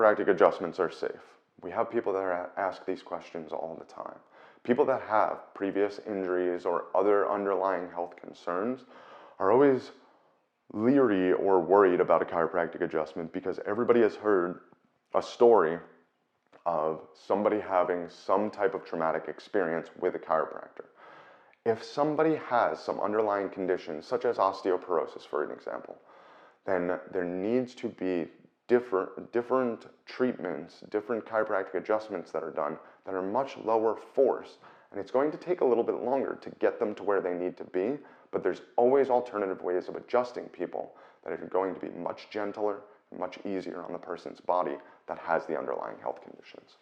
chiropractic adjustments are safe? We have people that ask these questions all the time. People that have previous injuries or other underlying health concerns are always leery or worried about a chiropractic adjustment because everybody has heard a story of somebody having some type of traumatic experience with a chiropractor. If somebody has some underlying condition, such as osteoporosis, for an example, then there needs to be different treatments, different chiropractic adjustments that are done that are much lower force. And it's going to take a little bit longer to get them to where they need to be, but there's always alternative ways of adjusting people that are going to be much gentler, much easier on the person's body that has the underlying health conditions.